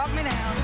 talk me down.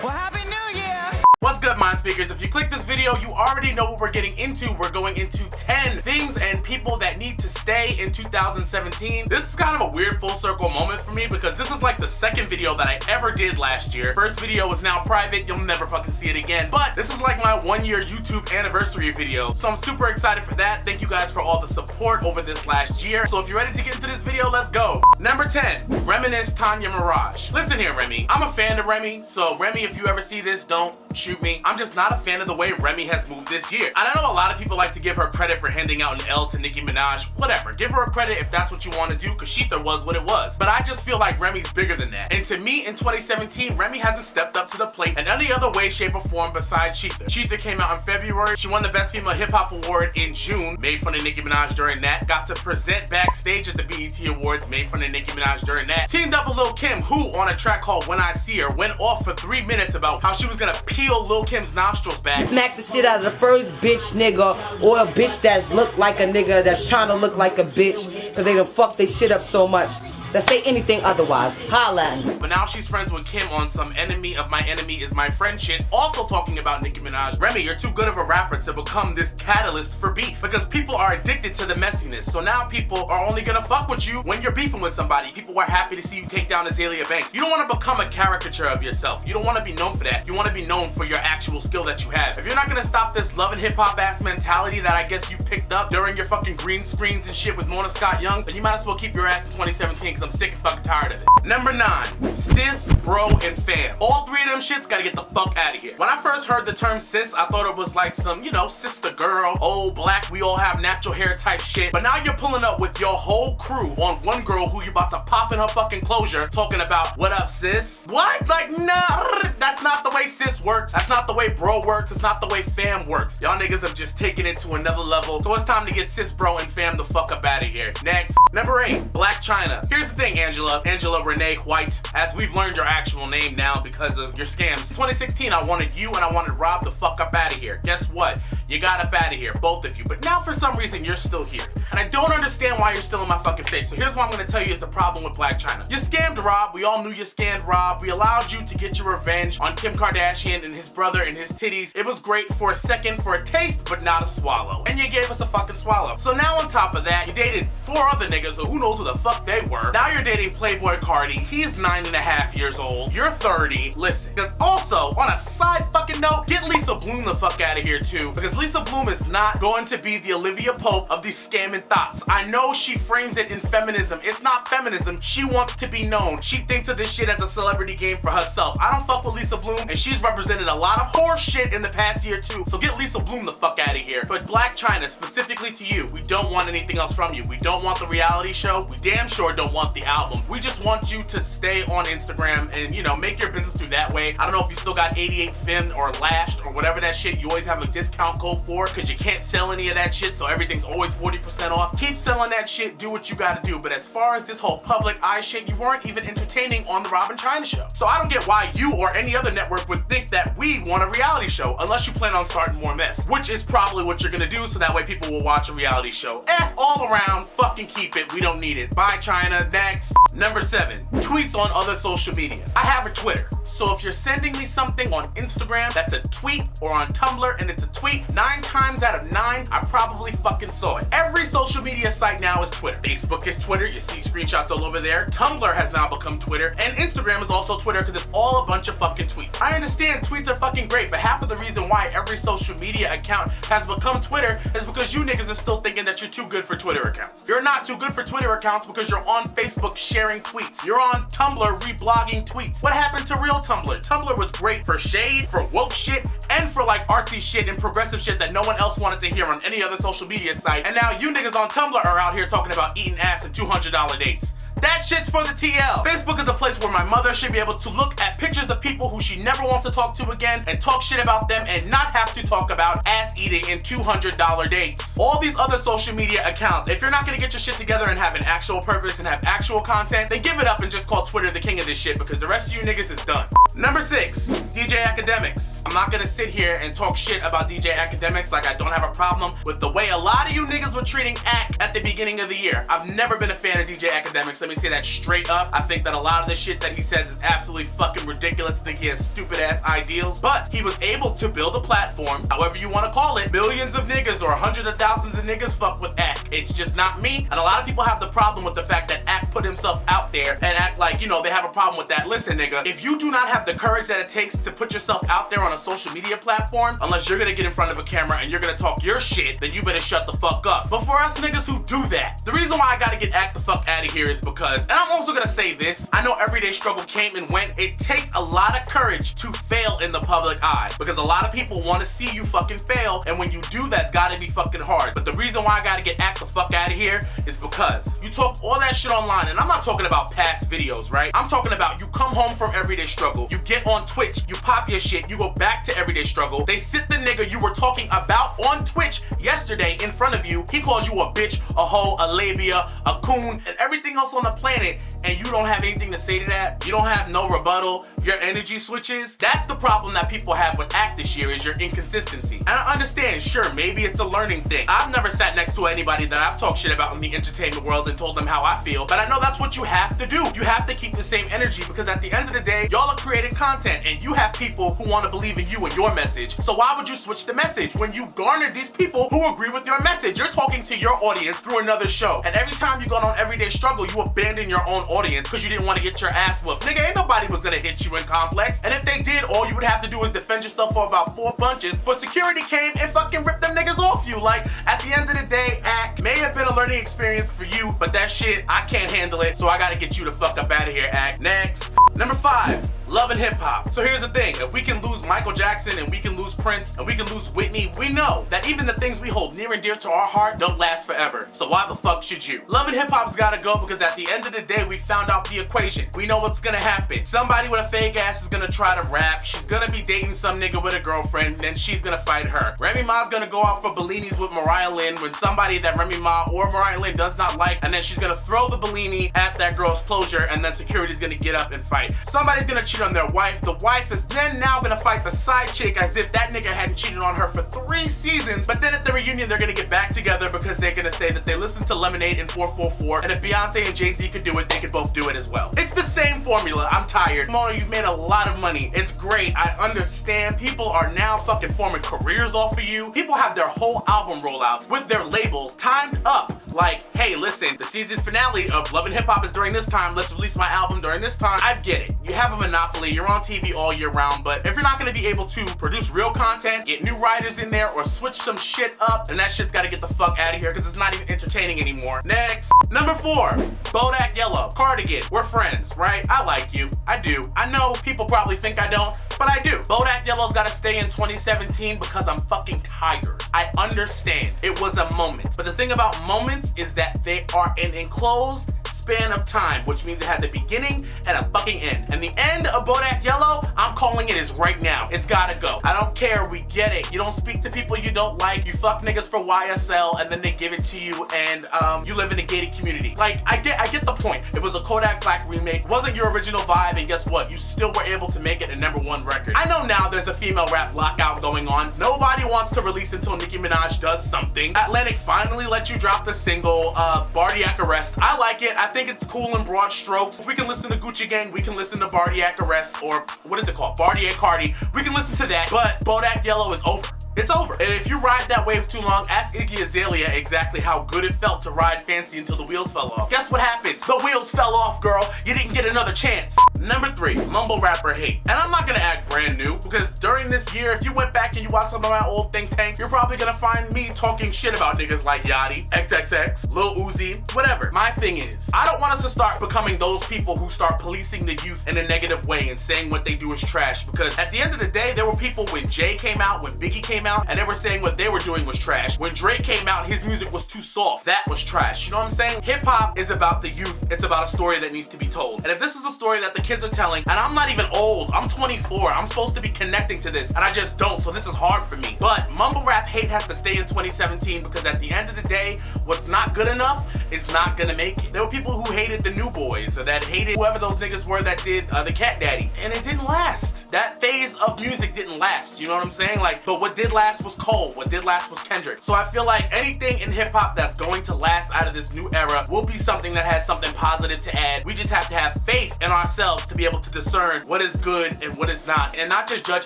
Well, Happy New Year! What's good, Mindspeakers? If you click this video, you already know what we're getting into. We're going into 10 things and people that need to stay in 2017. This is kind of a weird full circle moment for me because this is like the second video that I ever did last year. First video was now private. You'll never fucking see it again. But this is like my 1-year YouTube anniversary video. So I'm super excited for that. Thank you guys for all the support over this last year. So if you're ready to get into this video, let's go. Number 10, reminisce Tanya Mirage. Listen here, Remy. I'm a fan of Remy. So Remy, if you ever see this, don't shoot me. I'm just not a fan of the way Remy has moved this year. And I know a lot of people like to give her credit for handing out an L to Nicki Minaj. Whatever, give her a credit if that's what you want to do, because Sheetha was what it was. But I just feel like Remy's bigger than that. And to me, in 2017, Remy hasn't stepped up to the plate in any other way, shape, or form besides Sheetha. Sheetha came out in February. She won the Best Female Hip Hop Award in June. Made fun of Nicki Minaj during that. Got to present backstage at the BET Awards. Made fun of Nicki Minaj during that. Teamed up with Lil Kim, who on a track called When I See Her went off for 3 minutes about how she was gonna peel Lil Kim's nostrils back. Smack the shit out of the first bitch nigga or a bitch that's look like a nigga that's trying to look like a bitch because they done fuck their shit up so much. That say anything otherwise. Holla at me. But now she's friends with Kim on some enemy of my enemy is my friend shit, also talking about Nicki Minaj. Remy, you're too good of a rapper to become this catalyst for beef because people are addicted to the messiness. So now people are only gonna fuck with you when you're beefing with somebody. People are happy to see you take down Azalea Banks. You don't want to become a caricature of yourself. You don't want to be known for that. You want to be known for your actual skill that you have. If you're not gonna stop this love and hip hop ass mentality that I guess you've picked up during your fucking green screens and shit with Mona Scott Young, then you might as well keep your ass in 2017 because I'm sick and fucking tired of it. Number 9, sis, bro, and fam. All three of them shits gotta get the fuck out of here. When I first heard the term sis, I thought it was like some, you know, sister girl, old black, we all have natural hair type shit. But now you're pulling up with your whole crew on one girl who you about to pop in her fucking closure talking about, what up, sis? What? Like, nah, that's not the way sis works. That's not the way bro works. It's not the way fam works. Y'all niggas have just taken it to another level. So it's time to get sis, bro, and fam the fuck up out of here. Next. Number 8, Black China. Here's the thing, Angela Renee White, as we've learned your actual name now because of your scams. 2016, I wanted you and I wanted Rob the fuck up out of here. Guess what? You got up out of here, both of you. But now for some reason, you're still here. And I don't understand why you're still in my fucking face. So here's what I'm gonna tell you is the problem with Black China. You scammed Rob. We all knew you scammed Rob. We allowed you to get your revenge on Kim Kardashian and his brother and his titties. It was great for a second, for a taste, but not a swallow. And you gave us a fucking swallow. So now on top of that, you dated 4 other niggas, so who knows who the fuck they were. Now you're dating Playboy Cardi. He's 9.5 years old. You're 30. Listen, because also, on a side fucking note, get Lisa Bloom the fuck out of here too. Because Lisa Bloom is not going to be the Olivia Pope of these scamming thoughts. I know she frames it in feminism. It's not feminism. She wants to be known. She thinks of this shit as a celebrity game for herself. I don't fuck with Lisa Bloom, and she's represented a lot of horse shit in the past year too. So get Lisa Bloom the fuck out of here. But Black China, specifically to you, we don't want anything else from you. We don't want the reality show. We damn sure don't want the album. We just want you to stay on Instagram and, you know, make your business through that way. I don't know if you still got 88 Fin or Lashed or whatever that shit you always have a discount code for, because you can't sell any of that shit, so everything's always 40% off. Keep selling that shit, do what you gotta do. But as far as this whole public eye shit, you weren't even entertaining on the Rob and China show. So I don't get why you or any other network would think that we want a reality show unless you plan on starting more mess, which is probably what you're gonna do, so that way people will watch a reality show. All around, fucking keep it. We don't need it. Bye, China. Next. Number 7, tweets on other social media. I have a Twitter. So if you're sending me something on Instagram that's a tweet, or on Tumblr and it's a tweet, 9 times out of 9, I probably fucking saw it. Every social media site now is Twitter. Facebook is Twitter. You see screenshots all over there. Tumblr has now become Twitter. And Instagram is also Twitter because it's all a bunch of fucking tweets. I understand tweets are fucking great, but half of the reason why every social media account has become Twitter is because you niggas are still thinking that you're too good for Twitter accounts. You're not too good for Twitter accounts because you're on Facebook sharing tweets. You're on Tumblr reblogging tweets. What happened to real Tumblr? Tumblr was great for shade, for woke shit, and for like artsy shit and progressive shit that no one else wanted to hear on any other social media site. And now you niggas on Tumblr are out here talking about eating ass and $200 dates. That shit's for the TL. Facebook is a place where my mother should be able to look at pictures of people who she never wants to talk to again and talk shit about them and not have to talk about ass eating and $200 dates. All these other social media accounts, if you're not gonna get your shit together and have an actual purpose and have actual content, then give it up and just call Twitter the king of this shit, because the rest of you niggas is done. Number 6, DJ Academics. I'm not gonna sit here and talk shit about DJ Academics like I don't have a problem with the way a lot of you niggas were treating Ack at the beginning of the year. I've never been a fan of DJ Academics. Let me say that straight up. I think that a lot of the shit that he says is absolutely fucking ridiculous. I think he has stupid ass ideals, but he was able to build a platform, however you want to call it. Millions of niggas or hundreds of thousands of niggas fuck with Ack. It's just not me, and a lot of people have the problem with the fact that Ack put himself out there and act like, you know, they have a problem with that. Listen, nigga, if you do not have the courage that it takes to put yourself out there on a social media platform, unless you're gonna get in front of a camera and you're gonna talk your shit, then you better shut the fuck up. But for us niggas who do that, the reason why I gotta get Ack the fuck out of here is because, and I'm also gonna say this, I know Everyday Struggle came and went. It takes a lot of courage to fail in the public eye, because a lot of people want to see you fucking fail, and when you do that, it's gotta be fucking hard. But the reason why I gotta get Ack the fuck out of here is because you talk all that shit online, and I'm not talking about past videos, right? I'm talking about you come home from Everyday Struggle, you get on Twitch, you pop your shit, you go back to Everyday Struggle, they sit the nigga you were talking about on Twitch yesterday in front of you, he calls you a bitch, a hoe, a labia, a coon, and everything else on the planet, and you don't have anything to say to that. You don't have no rebuttal. Your energy switches. That's the problem that people have with Ack this year, is your inconsistency. And I understand, sure, maybe it's a learning thing. I've never sat next to anybody that I've talked shit about in the entertainment world and told them how I feel, but I know that's what you have to do. You have to keep the same energy, because at the end of the day, y'all are creating content, and you have people who want to believe in you and your message. So why would you switch the message when you garnered these people who agree with your message? You're talking to your audience through another show, and every time you go on Everyday Struggle, you abandon your own audience because you didn't want to get your ass whooped. Nigga, ain't nobody was gonna hit you in Complex, and if they did, all you would have to do is defend yourself for about 4 punches, for security came and fucking ripped them niggas off you. Like, at the end of the day, Ack may have been a learning experience for you, but that shit, I can't handle it, so I gotta get you the fuck up out of here, Ack. Next. Number 5, love and hip hop. So here's the thing, if we can lose Michael Jackson and we can lose Prince and we can lose Whitney, we know that even the things we hold near and dear to our heart don't last forever. So why the fuck should you? Love and hip hop's gotta go, because at the end of the day, we found out the equation. We know what's gonna happen. Somebody with a fake ass is gonna try to rap. She's gonna be dating some nigga with a girlfriend, and then she's gonna fight her. Remy Ma's gonna go out for Bellinis with Mariah Lynn when somebody that Remy Ma or Mariah Lynn does not like, and then she's gonna throw the Bellini at that girl's closure, and then security's gonna get up and fight. Somebody's gonna cheat on their wife. The wife is then now gonna fight the side chick as if that nigga hadn't cheated on her for 3 seasons, but then at the reunion they're gonna get back together because they're gonna say that they listened to Lemonade and 444, and if Beyonce and Jay-Z could do it, they could both do it as well. It's the same formula. I'm tired. Mona, you've made a lot of money. It's great. I understand. People are now fucking forming careers off of you. People have their whole album rollouts with their labels timed up. Like, hey, listen, the season finale of Love and Hip Hop is during this time. Let's release my album during this time. I get it. You have a monopoly. You're on TV all year round, but if you're not gonna be able to produce real content, get new writers in there, or switch some shit up, then that shit's gotta get the fuck out of here, because it's not even entertaining anymore. Next. Number 4, Bodak Yellow. Cardigan. We're friends, right? I like you. I do. I know people probably think I don't, but I do. Bodak Yellow's gotta stay in 2017 because I'm fucking tired. I understand. It was a moment. But the thing about moments is that they are an enclosed span of time, which means it has a beginning and a fucking end. And the end of Bodak Yellow, I'm calling it, is right now. It's gotta go. I don't care, we get it. You don't speak to people you don't like, you fuck niggas for YSL, and then they give it to you, and you live in a gated community. Like, I get the point. It was a Kodak Black remake, it wasn't your original vibe, and guess what? You still were able to make it a #1 record. I know now there's a female rap lockout going on. Nobody wants to release until Nicki Minaj does something. Atlantic finally let you drop the single, Bardiac Arrest. I like it. I think it's cool in broad strokes. We can listen to Gucci Gang, we can listen to Bardiac Arrest, or what is it called? Bardiac Cardi. We can listen to that, but Bodak Yellow is over. It's over. And if you ride that wave too long, ask Iggy Azalea exactly how good it felt to ride Fancy until the wheels fell off. Guess what happens? The wheels fell off, girl. You didn't get another chance. Number 3, mumble rapper hate. And I'm not gonna act brand new, because during this year, if you went back and you watched some of my old think tanks, you're probably gonna find me talking shit about niggas like Yachty, XXX, Lil Uzi, whatever. My thing is, I don't want us to start becoming those people who start policing the youth in a negative way and saying what they do is trash, because at the end of the day, there were people when Jay came out, when Biggie came came out and they were saying what they were doing was trash. When Drake came out, his music was too soft. That was trash. You know what I'm saying? Hip hop is about the youth. It's about a story that needs to be told. And if this is a story that the kids are telling, and I'm not even old, I'm 24, I'm supposed to be connecting to this, and I just don't, so this is hard for me. But mumble rap hate has to stay in 2017 because at the end of the day, what's not good enough is not gonna make it. There were people who hated the New Boys, or that hated whoever those niggas were that did the Cat Daddy, and it didn't last. That phase of music didn't last, you know what I'm saying? Like, but what did last was Cole, what did last was Kendrick. So I feel like anything in hip hop that's going to last out of this new era will be something that has something positive to add. We just have to have faith in ourselves to be able to discern what is good and what is not, and not just judge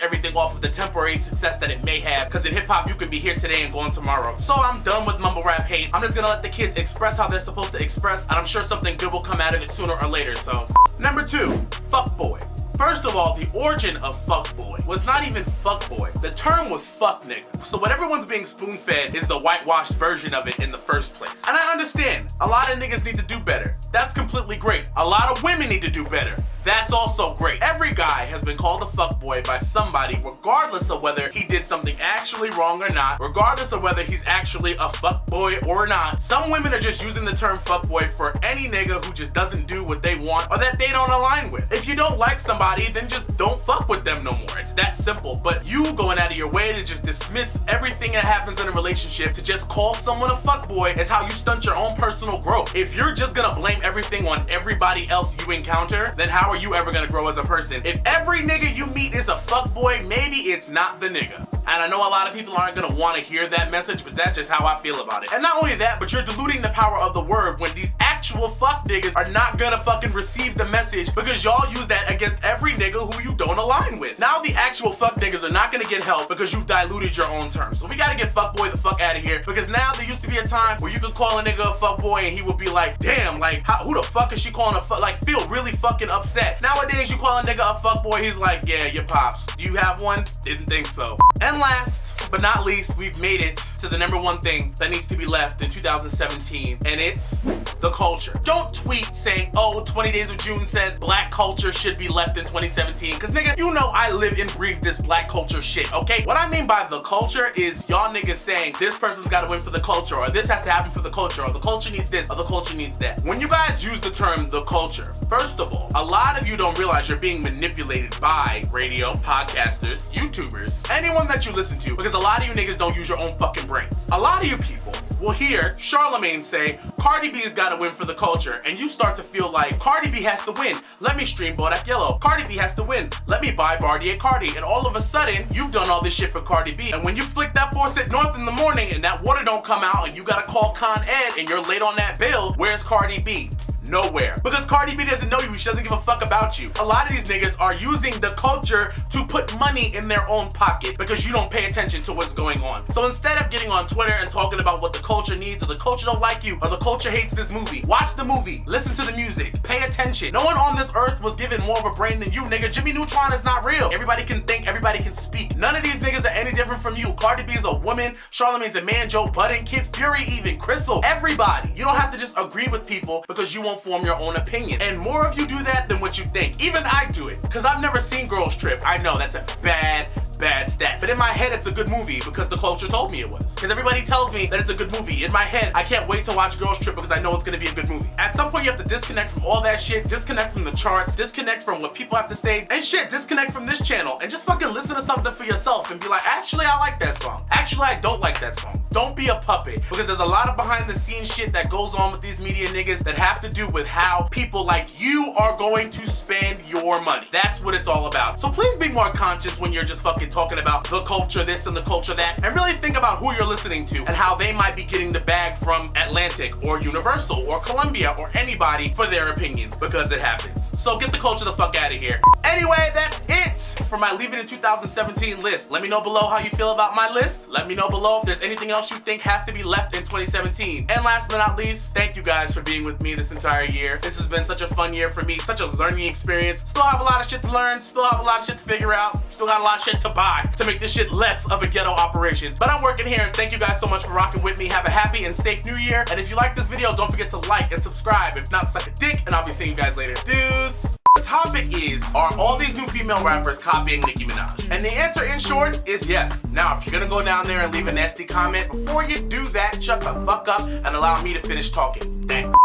everything off of the temporary success that it may have, because in hip hop you can be here today and gone tomorrow. So I'm done with mumble rap hate. I'm just gonna let the kids express how they're supposed to express, and I'm sure something good will come out of it sooner or later. So number 2, fuckboy. First of all, the origin of fuckboy was not even fuckboy. The term was fuck nigga. So what everyone's being spoon-fed is the whitewashed version of it in the first place. And I understand, a lot of niggas need to do better. That's completely great. A lot of women need to do better. That's also great. Every guy has been called a fuckboy by somebody, regardless of whether he did something actually wrong or not, regardless of whether he's actually a fuckboy or not. Some women are just using the term fuckboy for any nigga who just doesn't do what they want or that they don't align with. If you don't like somebody, then just don't fuck with them no more. It's that simple. But you going out of your way to just dismiss everything that happens in a relationship, to just call someone a fuckboy, is how you stunt your own personal growth. If you're just gonna blame everything on everybody else you encounter, then how are you ever gonna grow as a person? If every nigga you meet is a fuckboy, maybe it's not the nigga. And I know a lot of people aren't gonna wanna hear that message, but that's just how I feel about it. And not only that, but you're diluting the power of the word when these actual fuck niggas are not gonna fucking receive the message because y'all use that against every nigga who you don't align with. Now the actual fuck niggas are not gonna get help because you've diluted your own terms. So we gotta get fuckboy the fuck out of here, because now there used to be a time where you could call a nigga a fuckboy and he would be like, damn, like, who the fuck is she calling a fuck? Like, feel really fucking upset. Nowadays, you call a nigga a fuckboy, he's like, yeah, your pops. Do you have one? Didn't think so. And last but not least, we've made it to the number 1 thing that needs to be left in 2017, and it's the culture. Don't tweet saying, oh, 20 Days of June says black culture should be left in 2017, because nigga, you know I live and breathe this black culture shit, okay? What I mean by the culture is y'all niggas saying this person's gotta win for the culture, or this has to happen for the culture, or the culture needs this, or the culture needs that. When you guys use the term the culture, first of all, a lot of you don't realize you're being manipulated by radio, podcasters, YouTubers, anyone that you listen to, because a lot of you niggas don't use your own fucking brains. A lot of you people will hear Charlemagne say, Cardi B's gotta win for the culture, and you start to feel like, Cardi B has to win. Let me stream Bodak Yellow. Cardi B has to win. Let me buy Bartier Cardi. And all of a sudden, you've done all this shit for Cardi B. And when you flick that faucet north in the morning and that water don't come out and you gotta call Con Ed and you're late on that bill, where's Cardi B? Nowhere. Because Cardi B doesn't know you, she doesn't give a fuck about you. A lot of these niggas are using the culture to put money in their own pocket because you don't pay attention to what's going on. So instead of getting on Twitter and talking about what the culture needs, or the culture don't like you, or the culture hates this movie, watch the movie, listen to the music, pay attention. No one on this earth was given more of a brain than you, nigga. Jimmy Neutron is not real. Everybody can think, everybody can speak. None of these niggas are any different from you. Cardi B is a woman, Charlemagne's a man, Joe Budden, Kid Fury even, Crystal, everybody. You don't have to just agree with people because you won't form your own opinion. And more of you do that than what you think. Even I do it, because I've never seen Girls Trip. I know that's a bad stat, but in my head it's a good movie because the culture told me it was. Because everybody tells me that it's a good movie. In my head, I can't wait to watch Girls Trip because I know it's gonna be a good movie. At some point you have to disconnect from all that shit, disconnect from the charts, disconnect from what people have to say, and shit, disconnect from this channel and just fucking listen to something for yourself and be like, actually I like that song. Actually I don't like that song. Don't be a puppet, because there's a lot of behind the scenes shit that goes on with these media niggas that have to do with how people like you are going to spend your money. That's what it's all about. So please be more conscious when you're just fucking talking about the culture this and the culture that, and really think about who you're listening to and how they might be getting the bag from Atlantic or Universal or Columbia or anybody for their opinions, because it happens. So get the culture the fuck out of here. Anyway, that's it for my Leave It in 2017 list. Let me know below how you feel about my list. Let me know below if there's anything else you think has to be left in 2017. And last but not least, thank you guys for being with me this entire year. This has been such a fun year for me, such a learning experience. Still have a lot of shit to learn, still have a lot of shit to figure out, still got a lot of shit to buy to make this shit less of a ghetto operation. But I'm working here, and thank you guys so much for rocking with me. Have a happy and safe new year. And if you like this video, don't forget to like and subscribe. If not, suck a dick, and I'll be seeing you guys later. Deuce. The topic is, are all these new female rappers copying Nicki Minaj? And the answer in short is yes. Now, if you're gonna go down there and leave a nasty comment, before you do that, shut the fuck up and allow me to finish talking. Thanks.